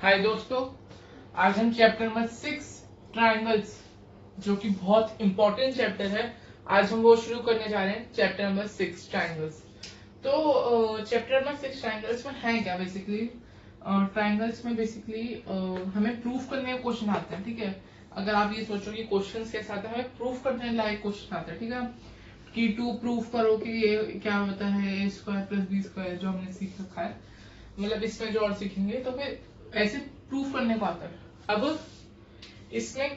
हाय दोस्तों, आज हम चैप्टर नंबर 6 ट्रायंगल्स, जो कि बहुत इंपॉर्टेंट चैप्टर है, आज हम वो शुरू करने जा रहे हैं। Chapter number 6 triangles. तो चैप्टर नंबर 6 ट्रायंगल्स में है क्या बेसिकली? ट्रायंगल्स में बेसिकली हमें प्रूफ करने के क्वेश्चन आते हैं। ठीक है, अगर आप ये सोचो कि क्वेश्चंस कैसे आते हैं, हमें प्रूफ करने लायक क्वेश्चन आते हैं। ठीक है, कि टू प्रूफ करो कि ये क्या होता है a square plus B square, जो हमने सीख रखा है, मतलब इसमें जो और सीखेंगे तो फिर ऐसे प्रूफ करने को आता है। अब इसमें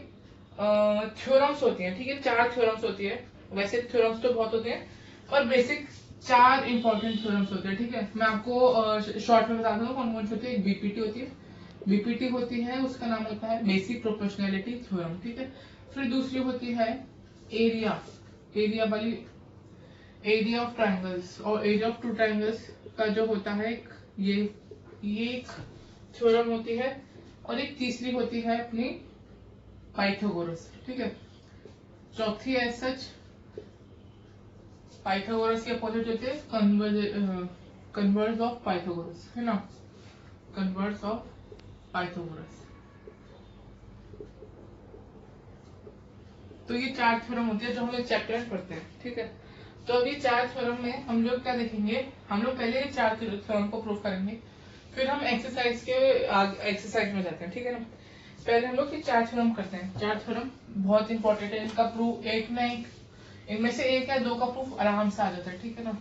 थ्योरम्स होती हैं। ठीक है, 4 थ्योरम्स होती है। वैसे थ्योरम्स तो बहुत होते हैं, पर बेसिक 4 इंपॉर्टेंट थ्योरम्स होते हैं। ठीक है, मैं आपको शॉर्ट में बताता हूँ कौन कौन सी होती है। एक बीपीटी होती है, बीपीटी होती है, उसका नाम होता है बेसिक प्रोपोर्शनैलिटी थ्योरम। ठीक है, फिर दूसरी होती है एरिया, एरिया वाली, एरिया ऑफ ट्रायंगल्स, और एरिया ऑफ टू ट्रायंगल्स का जो होता है ये एक थ्योरम होती है। और एक तीसरी होती है अपनी पाइथागोरस। ठीक है, चौथी है सच पाइथागोरस के अपोजिट होते हैं कन्वर्स ऑफ पाइथागोरस, है ना, कन्वर्स ऑफ पाइथागोरस। तो ये 4 थ्योरम होती है जो हम लोग चैप्टर में पढ़ते हैं। ठीक है, तो अभी 4 थ्योरम में हम लोग क्या देखेंगे, हम लोग पहले 4 थ्योरम को प्रूव करेंगे, फिर हम एक्सरसाइज के एक्सरसाइज में जाते हैं। ठीक है ना, पहले हम लोग ये 4 थ्योरम करते हैं। 4 थ्योरम बहुत इंपॉर्टेंट है, इनका प्रूफ एक ना एक, इनमें से एक या दो का प्रूफ आराम से आ जाता है। ठीक है ना,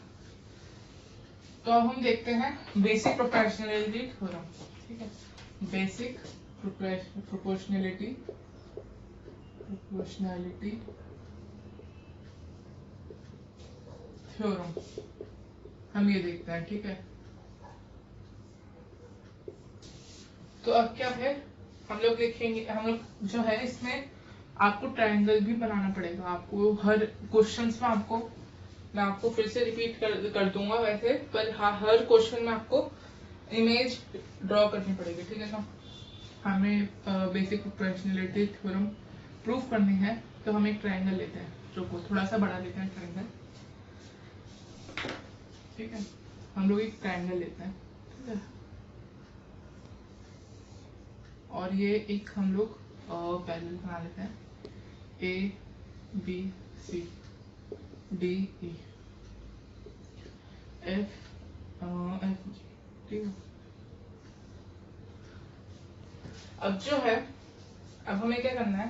तो अब हम देखते हैं बेसिक प्रोपोर्शनैलिटी थ्योरम। ठीक है, बेसिक प्रोपोर्शनैलिटी थ्योरम हम ये देखते हैं। ठीक है, तो अब क्या है, हम लोग देखेंगे, हम लोग जो है इसमें आपको ट्रायंगल भी बनाना पड़ेगा। आपको हर क्वेश्चंस में आपको, मैं आपको फिर से रिपीट कर दूंगा वैसे, पर हर क्वेश्चन में आपको इमेज ड्रॉ करनी पड़ेगी। ठीक है ना, हमें बेसिक प्रोपोर्शनैलिटी थ्योरम प्रूफ करनी है, तो हम एक ट्रायंगल लेते हैं, जो को थोड़ा सा बड़ा लेते हैं ट्रायंगल। ठीक है, हम लोग एक ट्रायंगल लेते हैं। ठीक है, और ये एक हम लोग पैरेलल बना लेते हैं, A B C D E F F G. ठीक है, अब जो है, अब हमें क्या करना है,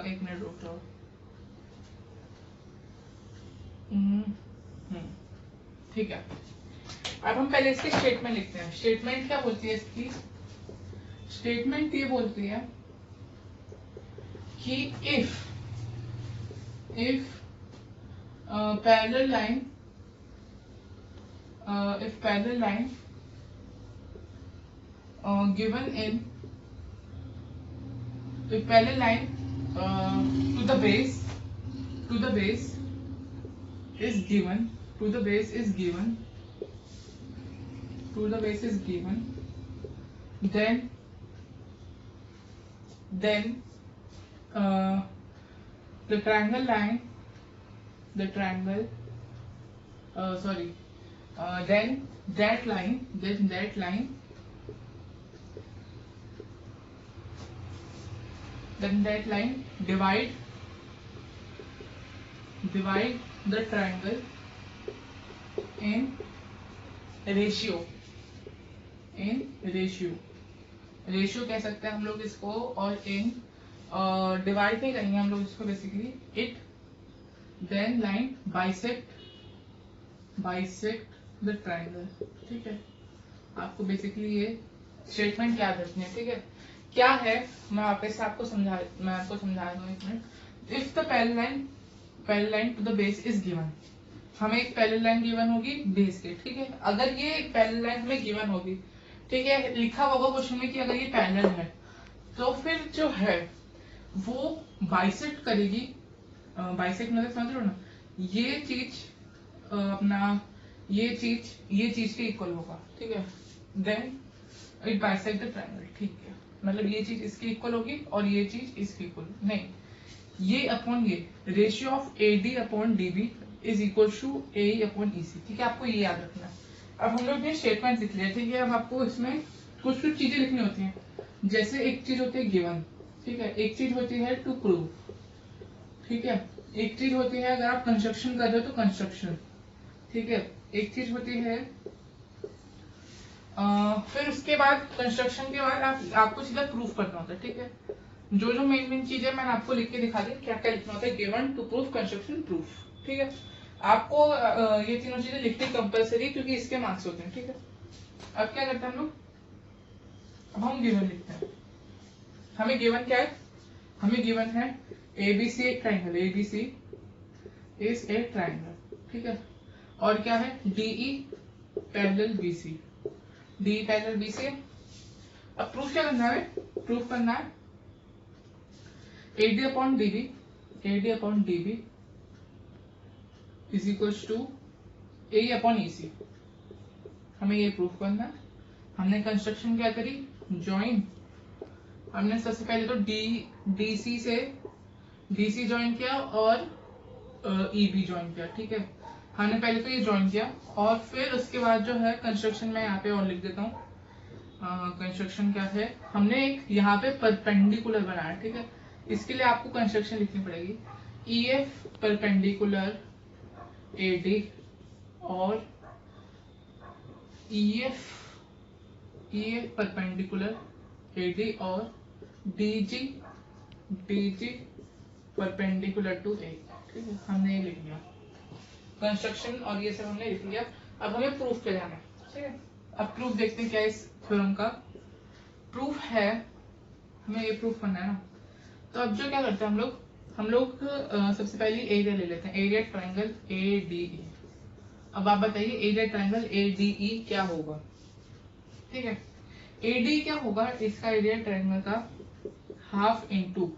एक मिनट रुक जाओ। ठीक है, अब हम पहले इसकी स्टेटमेंट लिखते हैं। स्टेटमेंट क्या बोलती है इसकी? स्टेटमेंट ये बोलती है कि if parallel line given in, if parallel line to the base is given, then the triangle line, then that line divide the triangle in ratio ratio कह सकते हैं हम लोग इसको, और इन डिवाइड नहीं करेंगे हम लोग इसको, basically it then line bisect the triangle. ठीक है, आपको बेसिकली ये स्टेटमेंट याद रखनी है। ठीक है, क्या है, मैं वापस से आपको समझा दूं एक minute. If the parallel line to the base is given, हमें एक पैरेलल लाइन गिवन होगी बेस के। ठीक है, अगर ये पैरेलल लाइन हमें गिवन होगी, ठीक है, लिखा होगा क्वेश्चन में कि अगर ये पैरेलल है, तो फिर जो है वो बाइसेक्ट करेगी। बाइसेक्ट मतलब समझ रहे हो ना, ये चीज अपना ये चीज के इक्वल होगा। ठीक है, then it bisect the triangle. ठीक है, मतलब ये चीज इसके इक्वल होगी और ये चीज इसके इक्वल नहीं, ये अपॉन ये, ratio of A D upon D B is equal to A upon E C. ठीक है, आपको ये याद रखना है। अब हम लोग ये स्टेटमेंट लिख लिया। ठीक है, अब आपको इसमें कुछ कुछ चीजें लिखनी होती हैं, जैसे एक चीज होती है गिवन, ठीक है, एक चीज होती है टू प्रूव, ठीक है, एक चीज होती है अगर आप कंस्ट्रक्शन कर रहे हो तो कंस्ट्रक्शन, ठीक है, एक चीज होती है फिर उसके बाद कंस्ट्रक्शन के बाद आपको सीधा प्रूफ करना होता है, ठीक है। जो जो मेन मेन चीजें मैंने आपको लिख के दिखा दी, क्या क्या लिखना होता है, given, to proof, construction, proof, ठीक है। आपको ये तीनों चीजें लिखनी कंपलसरी, क्योंकि इसके मार्क्स होते हैं, ठीक है। अब क्या करते हैं हम लोग, अब हम गिवन लिखते हैं। हमें गिवन क्या है, हमें गिवन है एबीसी एक triangle, ABC is a triangle, ठीक है, और क्या है DE parallel BC, D parallel BC. अब प्रूफ क्या करना है, प्रूफ करना है AD upon DB, AD upon DB is equals to AE upon EC। हमें ये प्रूफ करना है। हमने कंस्ट्रक्शन क्या करी, ज्वाइन, हमने सबसे पहले तो DC से DC ज्वाइन किया और EB ज्वाइन किया, ठीक है। हमने पहले तो ये ज्वाइन किया और फिर उसके बाद जो है कंस्ट्रक्शन में यहाँ पे और लिख देता हूँ। कंस्ट्रक्शन क्या है, हमने एक यहाँ पे परपेंडिकुलर बनाया, ठीक है। इसके लिए आपको कंस्ट्रक्शन लिखनी पड़ेगी, EF परपेंडिकुलर AD और EF परपेंडिकुलर AD और DG परपेंडिकुलर टू A, ठीक है। हमने ये लिख लिया कंस्ट्रक्शन और ये सब हमने लिख लिया। अब हमें प्रूफ पे जाना है, ठीक है। अब प्रूफ देखते हैं क्या है इस थ्योरम का। प्रूफ है, हमें ये प्रूफ करना है ना, तो अब जो क्या करते हैं हम लोग सबसे पहले एरिया ले लेते हैं, एरिया ट्राइंगल ADE। अब आप बताइए एरिया ट्राइंगल ADE क्या होगा, ठीक है। AD क्या होगा, इसका एरिया ट्राइंगल का हाफ इंटू,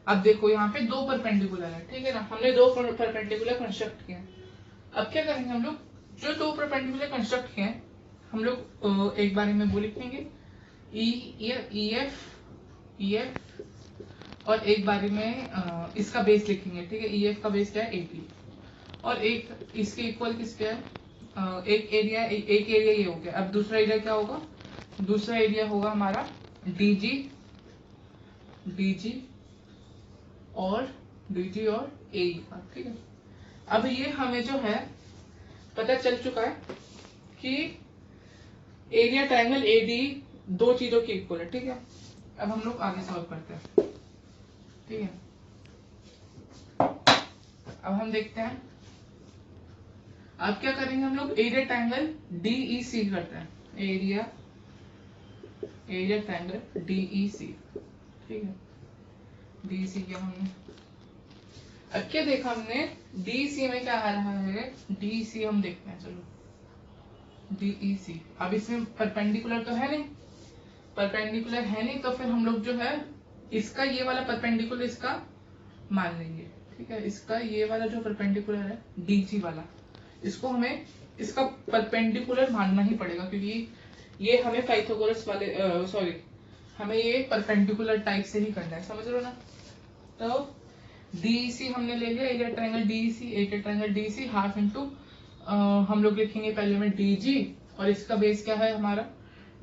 अब देखो यहाँ पे दो परपेंडिकुलर है, ठीक है ना, हमने दो परपेंडिकुलर कंस्ट्रक्ट किए। अब क्या करेंगे हम लोग, जो दो परपेंडिकुलर कंस्ट्रक्ट किए हम लोग एक बारे में वो लिखेंगे EF और एक बारे में इसका बेस लिखेंगे, ठीक है। EF का बेस क्या है 80 और एक इसके इक्वल किस क्या है, एक एरिया ये हो गया। अब दूसरा एरिया क्या होगा, दूसरा एरिया होगा हमारा DG और AE का, ठीक है। अब ये हमें जो है पता चल चुका है कि एरिया ट्रायंगल AD दो चीजों की इक्वल है, ठीक है। अब हम लोग आगे सॉल्व करते हैं, ठीक है। अब हम देखते हैं, अब क्या करेंगे हम लोग, एरिया ट्रायंगल DEC करते हैं, एरिया ट्रायंगल DEC, ठीक है। DEC किया हमने। अब क्या देखा हमने, DEC में क्या आ रहा है, DEC हम देखते हैं, चलो DEC। अब इसमें परपेंडिकुलर तो है नहीं, परपेंडिकुलर है नहीं, तो फिर हम लोग जो है इसका ये वाला परपेंडिकुलर इसका मान लेंगे, ठीक है। इसका ये वाला जो परपेंडिकुलर है DG वाला, इसको हमें इसका परपेंडिकुलर मानना ही पड़ेगा, क्योंकि ये हमें पाइथागोरस वाले सॉरी हमें ये परपेंडिकुलर टाइप से ही करना है, समझ रहे हो ना। तो DEC हमने ले लिया, area triangle DEC, area triangle DEC half into हम लोग लिखेंगे पहले में DG और इसका बेस क्या है हमारा,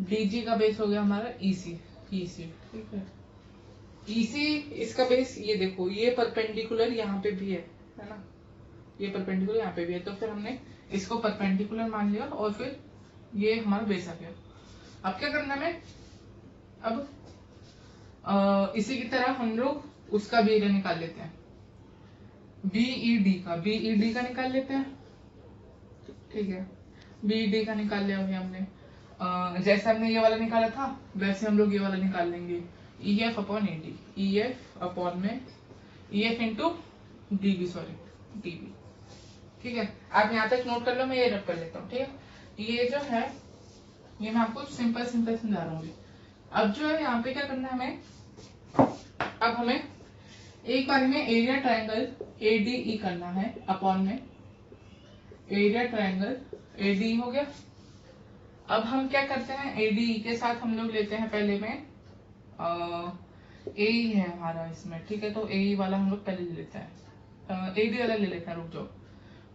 DG का बेस हो गया हमारा EC, ठीक है। EC इसका बेस ये देखो, ये परपेंडिकुलर यहाँ पे भी है ना, ये परपेंडिकुलर यहाँ पे भी है, तो फिर हमने इसको परपेंडिकुलर मान लिया और फिर ये हमारा बेस आ गया। अब क्या करना है, अब इसी की तरह हम लोग उसका भी एरिया निकाल लेते हैं, BED का निकाल लेते हैं, ठीक है। BED का निकाल लिया अभी हमने, जैसे हमने ये वाला निकाला था वैसे हम लोग ये वाला निकाल लेंगे, EF upon AD, EF upon में EF इंटू DB, ठीक है। आप यहाँ तक नोट कर लो, मैं ये रब कर लेता हूँ, ठीक है। ये जो है ये मैं आपको सिंपल समझा रहा हूँ। अब जो है यहाँ पे क्या करना है हमें, अब हमें एक बार में एरिया ट्रायंगल ADE करना है अपॉन में एरिया ट्रायंगल ADE हो गया। अब हम क्या करते हैं, ADE के साथ हम लोग लेते हैं पहले में AE है हमारा इसमें, ठीक है। तो AE वाला हम लोग पहले ले लेते हैं, AD वाला ले लेते हैं, रुक जाओ,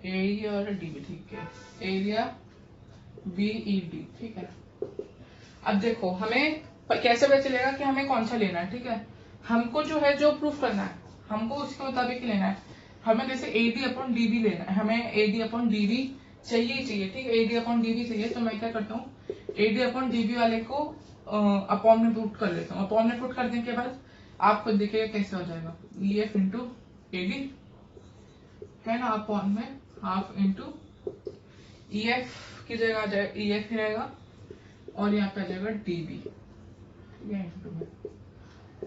AE और DB, ठीक है। एरिया BED, ठीक है। अब देखो हमें कैसे पता चलेगा कि हमें कौन सा लेना है, ठीक है। हमको जो है जो प्रूफ करना है हमको उसके मुताबिक लेना है। हमें जैसे AD अपॉन DB लेना है, हमें AD अपॉन DB चाहिए ही चाहिए, ठीक है। AD अपॉन DB चाहिए, तो मैं क्या करता हूँ AD अपॉन DB वाले को अपॉन में पुट कर लेता हूँ। अपॉन में पुट करने के बाद आप खुद देखिएगा कैसे हो जाएगा, EF इंटू AD है ना, अपॉन में हाफ इंटू EF की जगह आ जाएगा, EF ही रहेगा और यहाँ पे आ जाएगा DB, ठीक है, इंटू में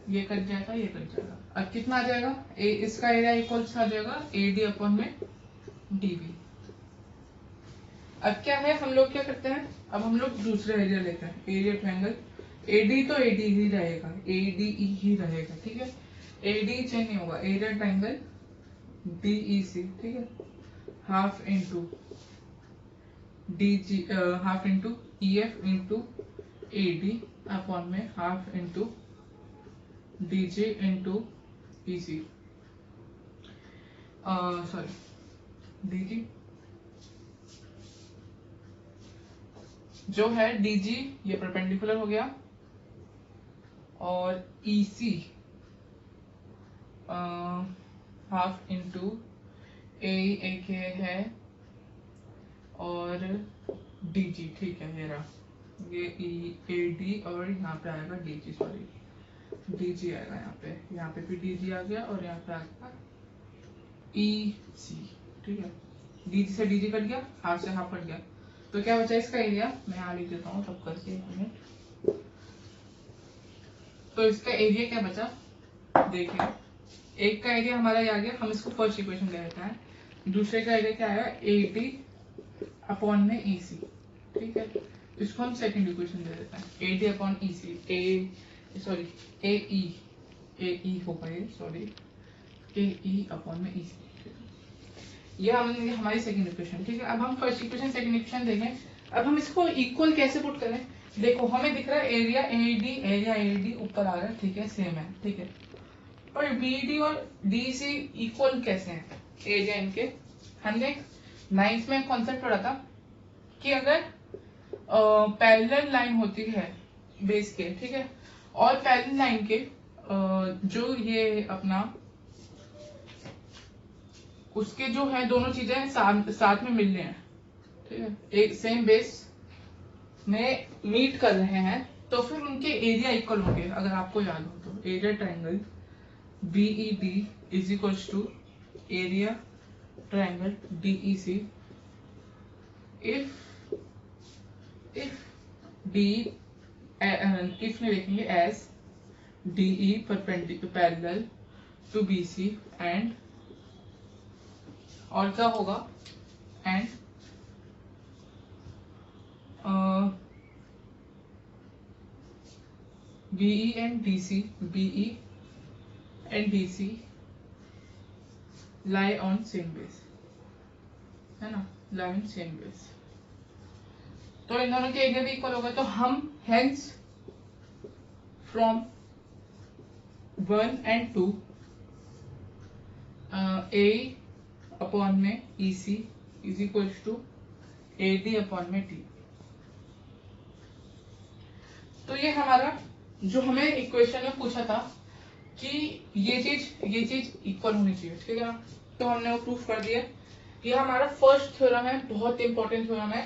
ये कट जाएगा, ये कट जाएगा। अब कितना आ जाएगा, इसका एरिया इक्वल्स आ जाएगा AD अपॉन में DB। अब क्या है, हम लोग क्या करते हैं, अब हम लोग दूसरा एरिया लेते हैं, एरिया ट्रायंगल। AD तो AD ही रहेगा, ADE ही रहेगा, ठीक है। AD चेंज नहीं होगा, एरिया ट्रायंगल DEC, ठीक है, half into DG, half into EF into AD upon में half into DJ into EC, sorry DG जो है DG ये परपेंडिकुलर हो गया और EC हाफ इंटू एक है और DG, ठीक है, ये रहा, ये AD और यहाँ पे आएगा DG, सॉरी DG आएगा यहाँ पे भी DG आ गया और यहाँ पे आएगा EC, ठीक है। DG से DG कट गया, हाफ से हाफ कट गया, तो क्या बचा इसका एरिया, मैं यहाँ लिख देता हूँ तब करके हमें। तो इसका एरिया क्या बचा, देखिए एक का एरिया हमारा ये आ गया, हम इसको फर्स्ट इक्वेशन ले लेते हैं। दूसरे का एरिया क्या आया, AD अपॉन में EC, ठीक है, इसको हम सेकंड इक्वेशन ले लेते हैं, AD upon EC, sorry AE होगा ये, सॉरी AE अपॉन में EC, ये हमारी सेकंड इक्वेशन, ठीक है। अब हम फर्स्ट इक्वेशन सेकंड इक्वेशन देखें, अब हम इसको इक्वल कैसे पुट करें। देखो हमें दिख रहा है एरिया AD ऊपर आ रहा है, ठीक है, सेम है, ठीक है, और BD और DC इक्वल कैसे हैं एरिया इनके। हमने 9th में कॉन्सेप्ट पढ़ा था कि अगर पैरेलल लाइन होती है बेस के, ठीक है, और पैरेलल लाइन के जो ये अपना उसके जो है दोनों चीजें साथ में मिल रहे हैं, ठीक है, एक सेम बेस में मीट कर रहे हैं, तो फिर उनके एरिया इक्वल होंगे। अगर आपको याद हो तो area triangle BED is equals to area triangle DEC if नहीं लिखेंगे as DE parallel to BC and, और क्या होगा, and BE and DC lie on same base, है ना, lie on same base, तो इन दोनों के एरिया भी इक्वल होगा। तो हम hence from 1 and 2 A upon में EC is equals to AD upon में T। तो ये हमारा जो हमें इक्वेशन में पूछा था कि ये चीज इक्वल होनी चाहिए, ठीक है ना, तो हमने वो प्रूफ कर दिया। ये हमारा फर्स्ट थ्योरम है, बहुत इंपॉर्टेंट थ्योरम है,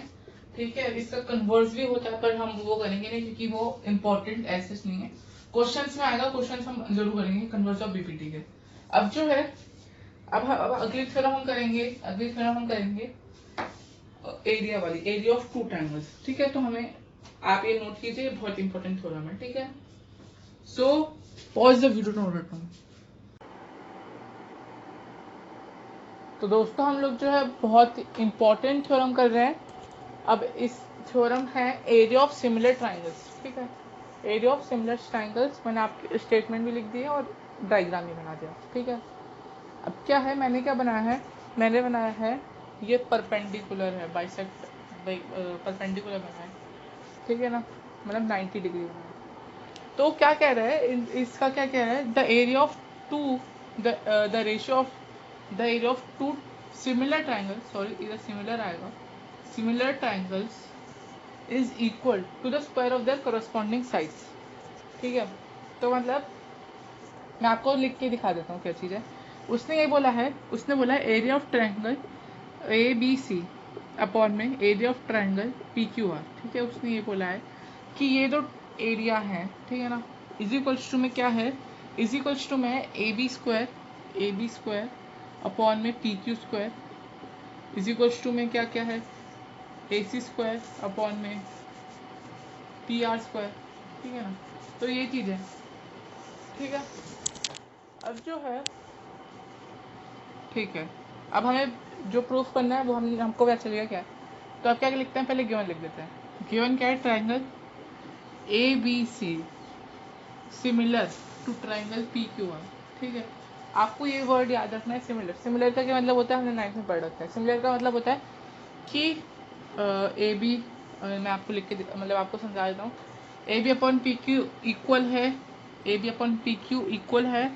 ठीक है। इसका कन्वर्स भी होता है पर हम वो करेंगे नहीं क्योंकि वो इम्पोर्टेंट एसेस नहीं है, क्वेश्चंस में आएगा, क्वेश्चंस हम जरूर करेंगे कन्वर्स ऑफ BPT के। अब जो है अब अगली थ्योरम हम करेंगे एरिया वाली, एरिया ऑफ टू ट्रायंगल्स, ठीक है। तो हमें आप ये नोट कीजिए, बहुत इंपॉर्टेंट थ्योरम है, ठीक है। So pause the video to note it down. तो दोस्तों हम लोग जो है बहुत इंपॉर्टेंट थ्योरम कर रहे हैं। अब इस थ्योरम है एरिया ऑफ सिमिलर ट्रायंगल्स, ठीक है, एरिया ऑफ सिमिलर ट्रायंगल्स। मैंने आपकी स्टेटमेंट भी लिख दी है और डायग्राम भी बना दिया, ठीक है। अब क्या है, मैंने क्या बनाया है, मैंने बनाया है ये परपेंडिकुलर है, बाइसेक्ट परपेंडिकुलर बनाया है, ठीक है ना, मतलब 90 डिग्री बनाया। तो क्या कह रहा है, इसका क्या कह रहा है, the area of two the ratio of the area of two similar triangle, sorry इधर सिमिलर आएगा, similar triangles is equal to the square of their corresponding sides. ठीक है, तो मतलब मैं आपको लिख के दिखा देता हूँ क्या चीज़ है। उसने ये बोला है, उसने बोला है area of triangle A B C upon में area of triangle P Q R. ठीक है, उसने ये बोला है कि ये जो एरिया है, ठीक है ना, इज इक्वल्स टू में क्या है, इज इक्वल्स टू में ए बी स्क्वायर अपॉन में P Q square is equals to में क्या क्या है, ए सी स्क्वायर अपॉन में पी आर स्क्वायर। ठीक है ना, तो ये चीज़ है। ठीक है, अब जो है, ठीक है, अब हमें जो प्रूफ करना है वो हमको पता चलेगा क्या है। तो अब क्या लिखते हैं, पहले गिवन लिख देते हैं। गिवन क्या है, triangle A B C similar to triangle P Q R. ठीक है, आपको ये वर्ड याद रखना है, सिमिलर। सिमिलर का क्या मतलब होता है, हमने 9th में पढ़ रखा है। सिमिलर का मतलब होता है कि ए बी, मैं आपको लिख के मतलब आपको समझा देता हूँ। A B upon P Q equal है, A B upon P Q equal है,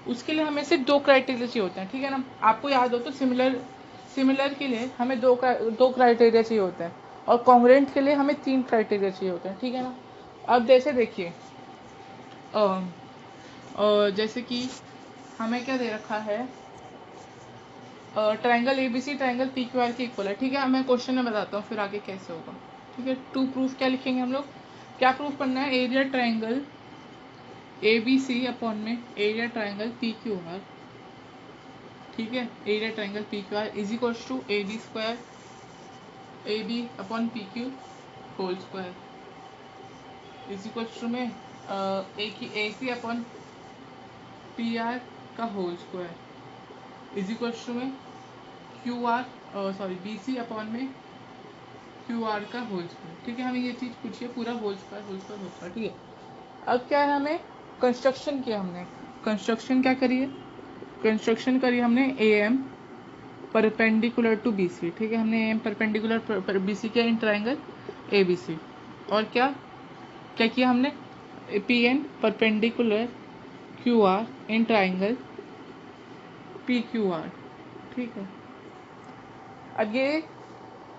उसके लिए हमें सिर्फ 2 क्राइटेरिया चाहिए होते हैं। ठीक है ना, आपको याद हो तो सिमिलर के लिए हमें दो क्राइटेरिया चाहिए होते हैं, और कॉन्ग्रुएंट के लिए हमें 3 क्राइटेरिया चाहिए होते हैं। ठीक है ना, अब जैसे देखिए, जैसे कि हमें क्या दे रखा है, triangle ABC triangle P Q are के इक्वल है। ठीक है, मैं क्वेश्चन में बताता हूँ फिर आगे कैसे होगा। ठीक है, टू प्रूफ क्या लिखेंगे हम लोग, क्या प्रूफ करना है, area triangle A B C upon में area triangle P Q R. ठीक है, area triangle P Q R is equals to A B square A B upon P Q whole square is equals to में A C upon P R का whole square is equals to में Q R B C upon में Q R का whole square. ठीक है, हमें ये चीज़ पूछिए पूरा होल स्क्वायर। ठीक है, अब क्या है, हमें कंस्ट्रक्शन किया, हमने कंस्ट्रक्शन क्या करी है, कंस्ट्रक्शन करी हमने A M perpendicular to B C. ठीक है, हमने A M perpendicular B C किया in triangle A B C, और क्या क्या किया हमने, P N perpendicular Q R in triangle P Q R. ठीक है, अब ये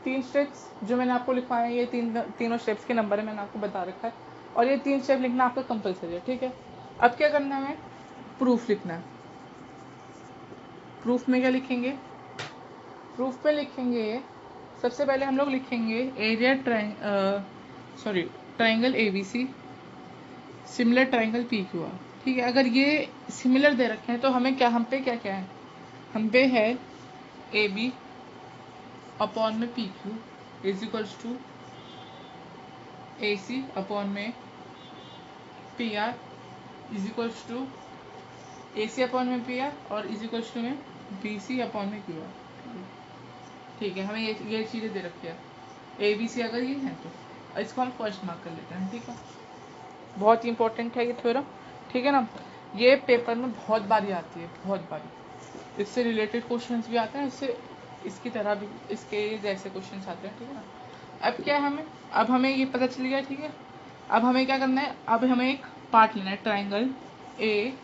3 स्टेप्स जो मैंने आपको लिखवाए हैं, ये तीनों स्टेप्स के नंबर है, मैंने आपको बता रखा है, और ये 3 स्टेप लिखना आपका कंपलसरी है। ठीक है, अब क्या करना है, प्रूफ लिखना है। प्रूफ में क्या लिखेंगे, प्रूफ में लिखेंगे, सबसे पहले हम लोग लिखेंगे area triangle A B C similar triangle P Q R. ठीक है, अगर ये सिमिलर दे रखे हैं तो हमें क्या, हम पे क्या क्या है, हम पे है ए बी अपॉन में P Q is equals to A C upon में P R is equals to A C upon में पी आर और इज इक्वल्स टू में बी सी अपॉन में क्यू आर। ठीक है, हमें ये चीज़ें दे रखी है, ए बी सी अगर ये है तो इसको हम फर्स्ट मार्क कर लेते हैं। ठीक है, बहुत इंपॉर्टेंट है ये थ्योरम। ठीक है ना, ये पेपर में बहुत बारी आती है, बहुत बारी इससे रिलेटेड क्वेश्चंस भी आते हैं, इससे इसकी तरह भी इसके जैसे क्वेश्चंस आते हैं। ठीक है ना, अब क्या है, अब हमें ये पता चल गया। ठीक है, अब हमें क्या करना है, अब हमें एक पार्ट लेना है ट्राइंगल ए,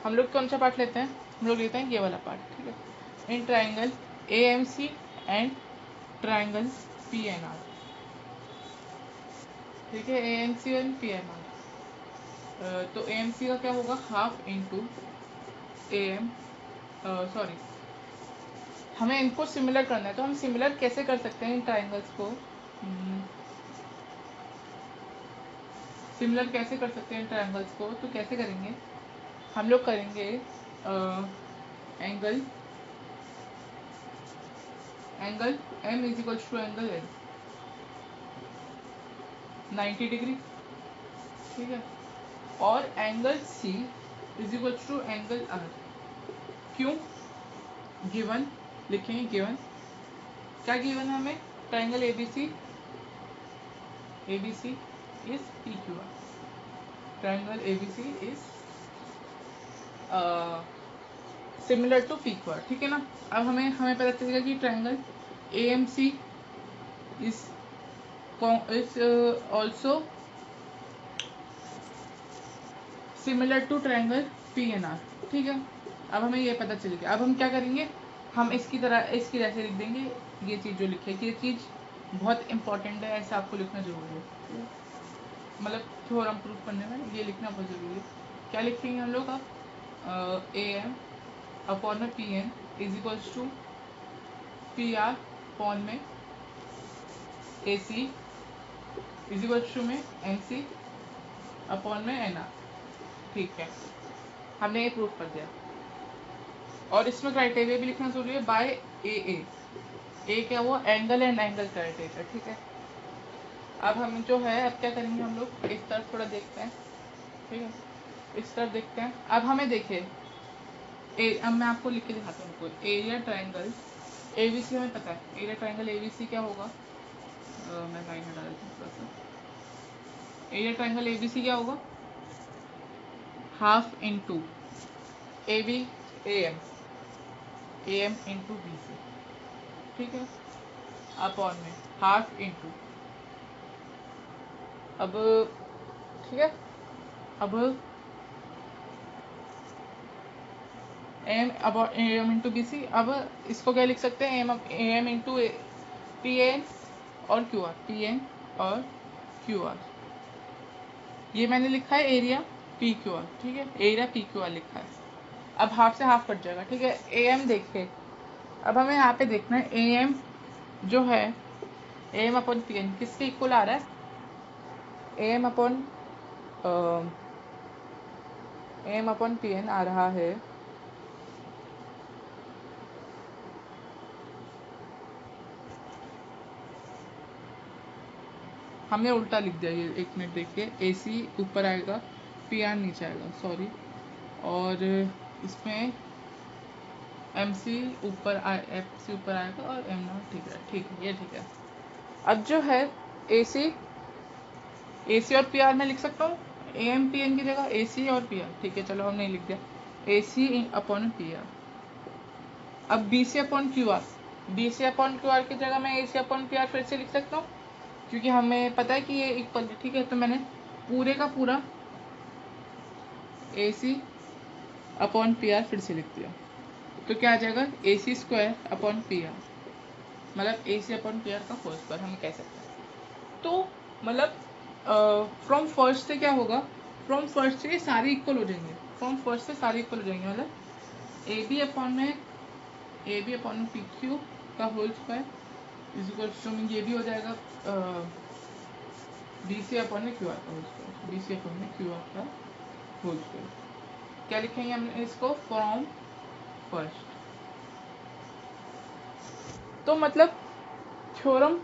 हम लोग कौन सा पार्ट लेते हैं, हम लोग लेते हैं ये वाला पार्ट। ठीक है, in triangle A M C and triangle P N R. ठीक है, A M C and P N R, तो ए एम सी का क्या होगा, half into A M, sorry हमें इनको सिमिलर करना है, तो हम सिमिलर कैसे कर सकते हैं इन ट्राइंगल्स को, सिमिलर कैसे कर सकते हैं इन ट्राइंगल्स को, तो कैसे करेंगे, हम लोग करेंगे angle M is equal to angle N 90 degree. ठीक है, और angle C is equal to angle R, क्यों, गिवन लिखेंगे, गिवन क्या गिवन है हमें, triangle A B C is P Q R, triangle A B C is similar to P Q R. ठीक है ना, अब हमें पता चलेगा कि triangle A M C is also similar to triangle P N R. ठीक है, अब हमें ये पता चलेगा, अब हम क्या करेंगे, हम इसकी जैसे लिख देंगे ये चीज़ जो लिखी है, ये चीज़ बहुत इंपॉर्टेंट है, ऐसा आपको लिखना जरूरी है, मतलब थ्योरम प्रूफ करने में ये लिखना बहुत जरूरी है। क्या लिखेंगे हम लोग अब, ए एम अपॉन में P N is equals to P R upon में A C is equals to में एन सी अपॉन में एन आर। ठीक है, हमने ये प्रूफ कर दिया। और इसमें क्राइटेरिया भी लिखना जरूरी है, बाय ए क्या वो एंगल एंड एंगल क्राइटेरिया। ठीक है, अब हम जो है अब क्या करेंगे, हम लोग इस तरफ थोड़ा देखते हैं। ठीक है, इस तरफ देखते हैं। अब हमें देखिए अब मैं आपको लिख के दिखाता हूँ आपको। एरिया ट्राइंगल एबीसी हमें पता है, एरिया ट्राइंगल एबीसी क्या होगा, मैं लाइन हटा देता हूँ थोड़ा सा। एरिया ट्राइंगल एबीसी क्या होगा, half into A B A M into B C. ठीक है, अपॉन में हाफ इंटू, अब ठीक है, अब M upon A M into B C. अब इसको क्या लिख सकते हैं, एम इंटू पी एन और क्यू आर, पी एन और क्यू आर। ये मैंने लिखा है एरिया पी क्यू आर। ठीक है, एरिया पी क्यू आर लिखा है। अब हाफ से हाफ कट जाएगा। ठीक है, ए एम देखिए, अब हमें यहाँ पे देखना है ए एम जो है A M upon P N किसके इक्वल आ रहा है, A M upon P N आ रहा है हमने उल्टा लिख दिया, ये एक मिनट देखिए, ए सी ऊपर आएगा पी आर नीचे आएगा, सॉरी, और इसमें एम सी ऊपर एफ सी ऊपर आएगा और एम नॉट। ठीक है, ठीक है, ये ठीक है। अब जो है ए सी और पी आर में लिख सकता हूँ, ए एम पी एन की जगह ए सी और पी आर। ठीक है, चलो हमने लिख दिया A C upon P R. अब B C upon Q R, B C upon Q R की जगह मैं A C upon P R फिर से लिख सकता हूँ, क्योंकि हमें पता है कि ये इक्वल है। ठीक है, तो मैंने पूरे का पूरा ए सी अपॉन पी आर फिर से लिख दिया, तो क्या आ जाएगा ए C square upon P are, मतलब A C upon P R का होल स्क्वायर हम कह सकते हैं। तो मतलब फ्रॉम फर्स्ट से क्या होगा, फ्रॉम फर्स्ट से सारे इक्वल हो जाएंगे, फ्रॉम फर्स्ट से सारे इक्वल हो जाएंगे, मतलब ए बी अपॉन में पी क्यू का whole square is equal to में ये भी हो जाएगा बी सी अपॉन में क्यू आर का whole square, B C upon में क्यू आर का होल स्क्वायर। क्या लिखेंगे हमने इसको, फ्रॉम फर्स्ट। तो मतलब थ्योरम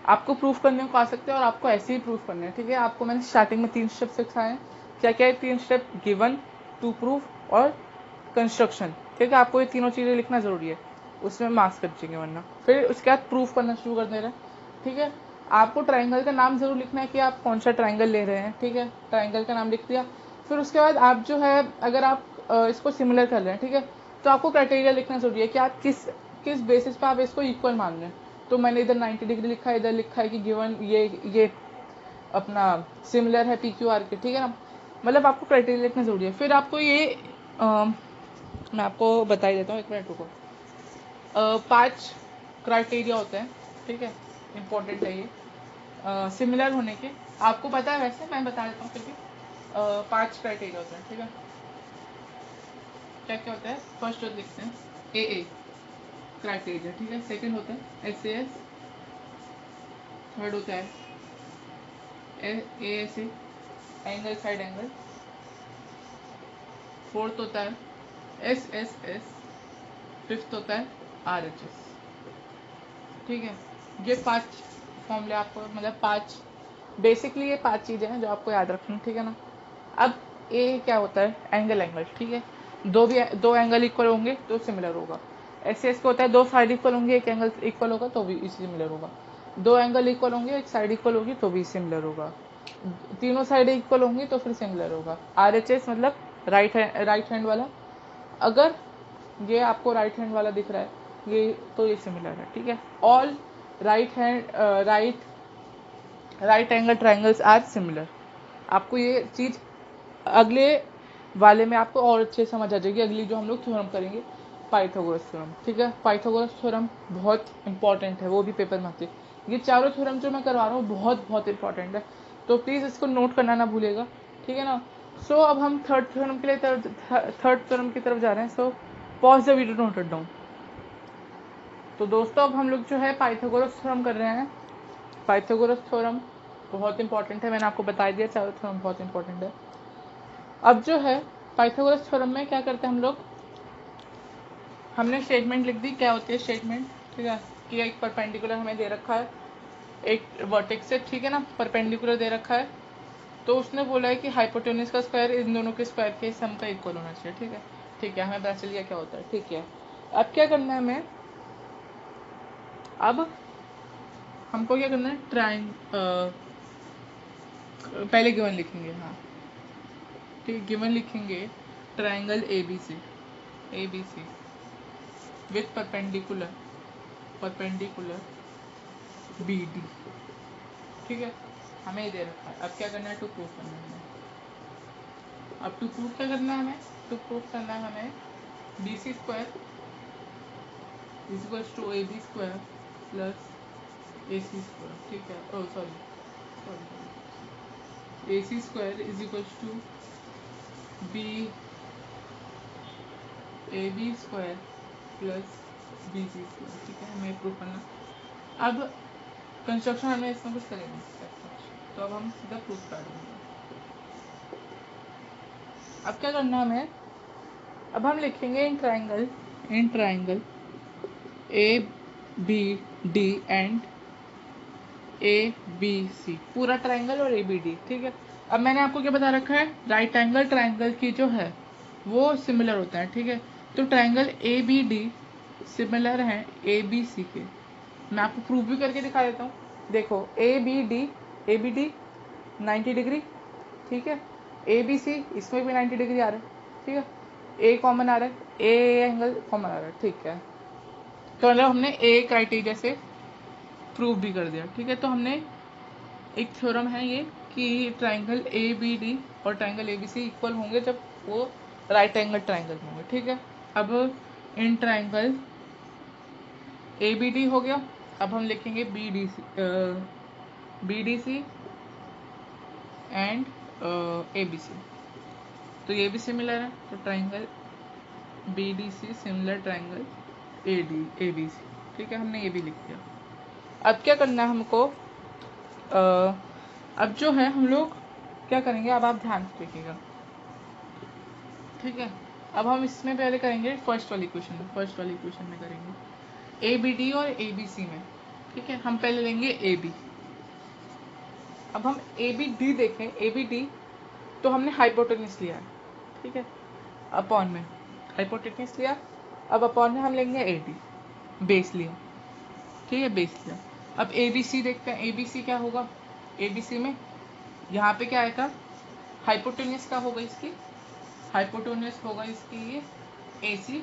आपको प्रूफ करने को आ सकते हैं और आपको ऐसे ही प्रूफ करने हैं। ठीक है, आपको मैंने स्टार्टिंग में 3 स्टेप सिखाए हैं। क्या क्या है 3 स्टेप, गिवन, टू प्रूफ और कंस्ट्रक्शन। ठीक है, आपको ये तीनों चीज़ें लिखना जरूरी है, उसमें मार्क्स कट जाएंगे वरना। फिर उसके बाद प्रूफ करना शुरू कर दे रहे हैं। ठीक है, आपको ट्राइंगल का नाम जरूर लिखना है कि आप कौन सा ट्राइंगल ले रहे हैं। ठीक है, ट्राइंगल का नाम लिख दिया। फिर उसके बाद आप जो है अगर आप इसको सिमिलर कर रहे हैं, ठीक है, तो आपको क्राइटेरिया लिखना जरूरी है कि आप किस बेसिस पे आप इसको इक्वल मान रहे हैं। तो मैंने इधर 90 डिग्री लिखा है, इधर लिखा है कि गिवन ये अपना सिमिलर है पी क्यू आर के। ठीक है ना, मतलब आपको क्राइटेरिया लिखना जरूरी है। फिर आपको ये मैं आपको बता ही देता हूँ, एक मिनट रुको। 5 क्राइटेरिया होते हैं। ठीक है, इम्पोर्टेंट है ये सिमिलर होने के, आपको पता है वैसे, मैं बता देता हूँ फिर भी। 5 क्राइटेरिया होते हैं। ठीक है, क्या क्या होता है, फर्स्ट जो देखते हैं ए क्राइटेरिया। ठीक है, सेकंड होता है एस थर्ड होता है A angle side angle, fourth होता है एस फिफ्थ होता है RHS। ठीक है, ये 5 फॉर्मूले आपको, मतलब 5 बेसिकली ये 5 चीज़ें हैं जो आपको याद रखनी। ठीक है ना, अब ए क्या होता है, एंगल। ठीक है, दो एंगल इक्वल होंगे तो सिमिलर होगा। एस को होता है 2 साइड इक्वल होंगे, एक एंगल इक्वल होगा तो भी सिमिलर होगा। 2 एंगल इक्वल होंगे, एक साइड इक्वल होगी तो भी सिमिलर होगा। तीनों साइड इक्वल होंगी तो फिर सिमिलर होगा। RHS मतलब राइट हैंड वाला, अगर ये आपको राइट हैंड वाला दिख रहा है ये, तो ये सिमिलर है। ठीक है, all right angle triangles are similar. आपको ये चीज़ अगले वाले में आपको और अच्छे समझ आ जाएगी, अगली जो हम लोग थ्योरम करेंगे, पाइथागोरस थ्योरम। ठीक है, पाइथागोरस थ्योरम बहुत इंपॉर्टेंट है, वो भी पेपर में आती है। ये चारों थ्योरम जो मैं करवा रहा हूँ बहुत बहुत इंपॉर्टेंट है, तो प्लीज़ इसको नोट करना ना भूलिएगा, ठीक है ना। सो अब हम थर्ड थ्योरम के लिए थर्ड थ्योरम की तरफ जा रहे हैं। सो pause the video, note it down. तो दोस्तों अब हम लोग जो है पाइथागोरस थ्योरम कर रहे हैं। पाइथागोरस थ्योरम बहुत इंपॉर्टेंट है, मैंने आपको बता दिया चारों थ्योरम बहुत इंपॉर्टेंट है। अब जो है पाइथागोरस थ्योरम में क्या करते हैं हम लोग, हमने स्टेटमेंट लिख दी, क्या होती है स्टेटमेंट, ठीक है, कि एक परपेंडिकुलर हमें दे रखा है एक वर्टेक्स से, ठीक है ना, परपेंडिकुलर दे रखा है, तो उसने बोला है कि हाइपोटेन्यूज का स्क्वायर इन दोनों के स्क्वायर के सम का इक्वल होना चाहिए, ठीक है। ठीक है, हमें पता चल गया क्या होता है, ठीक है। अब क्या करना है हमें, अब हमको क्या करना है, पहले गिवन लिखेंगे, हाँ ठीक, गिवन लिखेंगे triangle A B C with perpendicular B D, ठीक है, हमें ये दे रखा है। अब क्या करना है, टू प्रूव करना है हमें। अब टू प्रूव क्या करना है हमें, टू प्रूव करना है हमें B C square is equals to A B square plus A C square, ठीक है, oh sorry A C square is equals to B A B square plus B C square, ठीक है, हमें prove करना। अब कंस्ट्रक्शन हमें इसमें कुछ करेंगे, तो अब हम सीधा प्रूफ कर देंगे। अब क्या करना है हमें, अब हम लिखेंगे in triangle A B D and A B C, पूरा ट्राइंगल और ए बी डी, ठीक है। अब मैंने आपको क्या बता रखा है, राइट एंगल ट्राइंगल की जो है वो सिमिलर होता है, ठीक है। तो triangle A B D similar है ए बी सी के। मैं आपको प्रूफ भी करके दिखा देता हूँ, देखो ए बी डी 90 डिग्री, ठीक है, ए बी सी इसमें भी 90 डिग्री आ रहा है, ठीक है, ए कॉमन आ रहा है, ए एंगल कॉमन आ रहा है, ठीक है। तो मतलब हमने ए क्राइटेरिया से प्रूव भी कर दिया, ठीक है। तो हमने एक थ्योरम है ये कि ट्राइंगल ए बी डी और triangle A B C equal होंगे जब वो राइट एंगल ट्राइंगल होंगे, ठीक है। अब in triangle A B D हो गया, अब हम लिखेंगे B D C and A B C, तो ये भी सिमिलर है, तो triangle B D C similar triangle A B C, ठीक है, हमने ये भी लिख दिया। अब क्या करना है हमको, अब जो है हम लोग क्या करेंगे, अब आप ध्यान से देखिएगा, ठीक है। अब हम इसमें पहले करेंगे फर्स्ट वाली क्वेश्चन में करेंगे ए बी डी और ए बी सी में, ठीक है। हम पहले लेंगे ए बी, अब हम ए बी डी देखें, ए बी डी तो हमने हाइपोटेन्यूज लिया है, ठीक है, अपॉन में हाइपोटेन्यूज लिया, अब अपॉन में हम लेंगे ए डी, बेस लिया, ठीक है, बेस लिया। अब ए बी सी देखते हैं, ए बी सी क्या होगा, ए बी सी में यहाँ पे क्या आएगा, हाइपोटेन्यूज का होगा इसकी, हाइपोटेन्यूज होगा इसकी ये ए सी,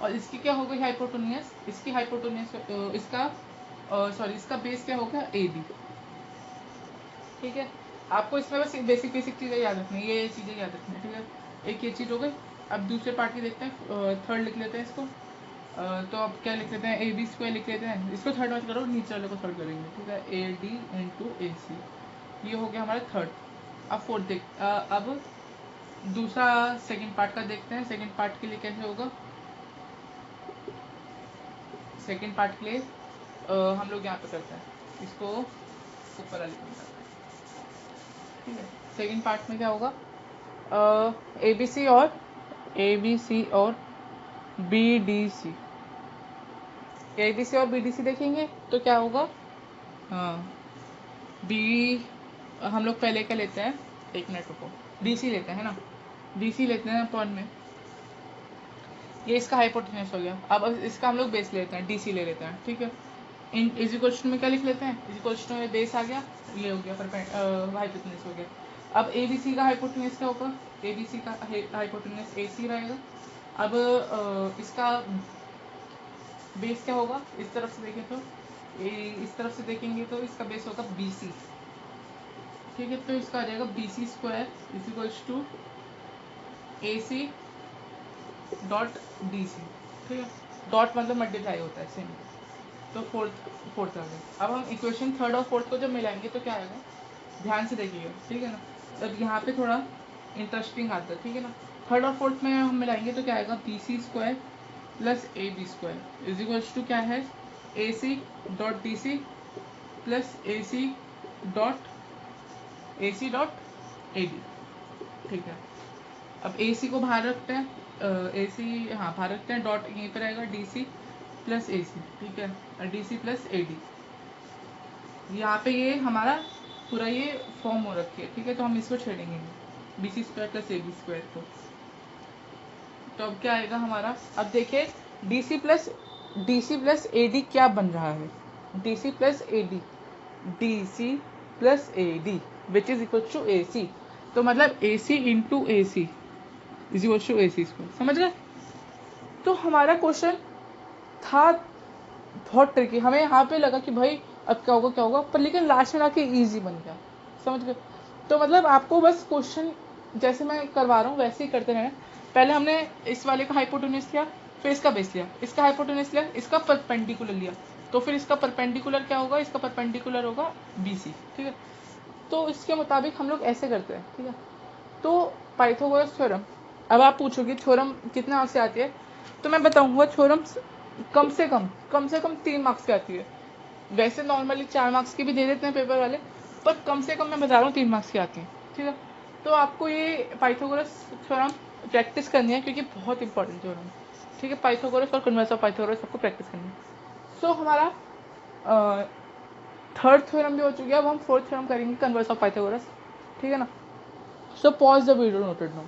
और इसकी क्या हो गई हाइपोटेन्यूज, इसकी हाइपोटेन्यूज इसका सॉरी इसका बेस क्या होगा ए बी, ठीक है। आपको इसमें बस बेसिक चीज़ें याद रखनी है, ये चीज़ें याद रखनी है, ठीक है। एक ये चीज़ हो गई। अब दूसरे पार्ट की देखते हैं, थर्ड लिख लेते हैं इसको, तो अब क्या लिख लेते हैं, ए बी स्क्वायर लिख लेते हैं, इसको थर्ड मत करो, नीचे वाले को थर्ड करेंगे, ठीक है, ए डी इंटू ए सी, ये हो गया हमारा थर्ड। अब फोर्थ अब दूसरा सेकंड पार्ट का देखते हैं, सेकंड पार्ट के लिए कैसे होगा, सेकंड पार्ट के लिए हम लोग यहाँ पे करते हैं, इसको ऊपर वाले को करते हैं, ठीक है। सेकंड पार्ट में क्या होगा, ए बी सी और B D C, A B C और बी डी सी देखेंगे तो क्या होगा, हाँ बी, हम लोग पहले क्या लेते हैं, एक मिनट रुको, डी सी लेते हैं ना, डी सी लेते हैं अपॉन में, ये इसका हाइपोटेन्यूज हो गया। अब इसका हम लोग बेस लेते हैं, डी सी ले लेते हैं, ठीक है। इन इजी क्वेश्चन में क्या लिख लेते हैं, इजी क्वेश्चन में बेस आ गया, ये हो गया हाइपोटेन्यूज हो गया। अब ए बी सी का हाइपोटेन्यूज क्या होगा, ए बी सी का हाइपोटेन्यूज ए सी रहेगा। अब इसका बेस क्या होगा, इस तरफ से देखें तो इस तरफ से देखेंगे तो इसका बेस होगा बी सी, ठीक है। तो इसका आ जाएगा B C square is equals to A C dot D C, ठीक है, डॉट मतलब मल्टीप्लाई होता है सेम, तो फोर्थ आ गया। अब हम इक्वेशन थर्ड और फोर्थ को जब मिलाएंगे तो क्या आएगा, ध्यान से देखिएगा, ठीक है ना। अब यहाँ पे थोड़ा इंटरेस्टिंग आता है, ठीक है ना। थर्ड और फोर्थ में हम मिलाएंगे तो क्या आएगा, B C square plus A B square is equals to क्या है, A C dot D C plus A C dot A D, ठीक है। अब ए सी को बाहर रखते हैं, ए सी हाँ बाहर रखते हैं, डॉट यहीं पर आएगा डी सी प्लस ए सी, ठीक है, और D C plus A D. यहाँ पे ये हमारा पूरा ये फॉर्म हो रखी है, ठीक है। तो हम इसको छेड़ेंगे B C square plus A B square को। तो अब क्या आएगा हमारा, अब देखिए D C plus A D क्या बन रहा है, D C plus A D, D C plus A D which is equal to A C. तो मतलब A C into A C is equal to A C square, समझ गए। तो हमारा क्वेश्चन था बहुत ट्रिकी, हमें यहाँ पे लगा कि भाई अब क्या होगा, पर लेकिन लास्ट में आके इजी बन गया, समझ गए। तो मतलब आपको बस क्वेश्चन जैसे मैं करवा रहा हूँ वैसे ही करते रहना। पहले हमने इस वाले का हाइपोटेन्यूज लिया, फिर इसका बेस लिया, इसका हाइपोटेन्यूज लिया, इसका परपेंडिकुलर लिया, तो फिर इसका परपेंडिकुलर क्या होगा, इसका परपेंडिकुलर होगा BC, ठीक है। तो इसके मुताबिक हम लोग ऐसे करते हैं, ठीक है। तो पाइथागोरस थ्योरम, अब आप पूछोगे थ्योरम कितने मार्क्स से आती है, तो मैं बताऊंगा थ्योरम कम से कम 3 मार्क्स की आती है। वैसे नॉर्मली 4 मार्क्स की भी दे देते हैं पेपर वाले, पर कम से कम मैं बता रहा हूँ 3 मार्क्स की आती है, ठीक है। तो आपको ये पाइथागोरस थ्योरम प्रैक्टिस करनी है क्योंकि बहुत इंपॉर्टेंट थ्योरम है, ठीक है। पाइथागोरस और कन्वर्स ऑफ पाइथागोरस सबको प्रैक्टिस करनी है। सो हमारा थर्ड थ्योरम भी हो चुकी है, अब हम फोर्थ थ्योरम करेंगे, कन्वर्स ऑफ पाइथागोरस, ठीक है ना। सो pause the video, noted now.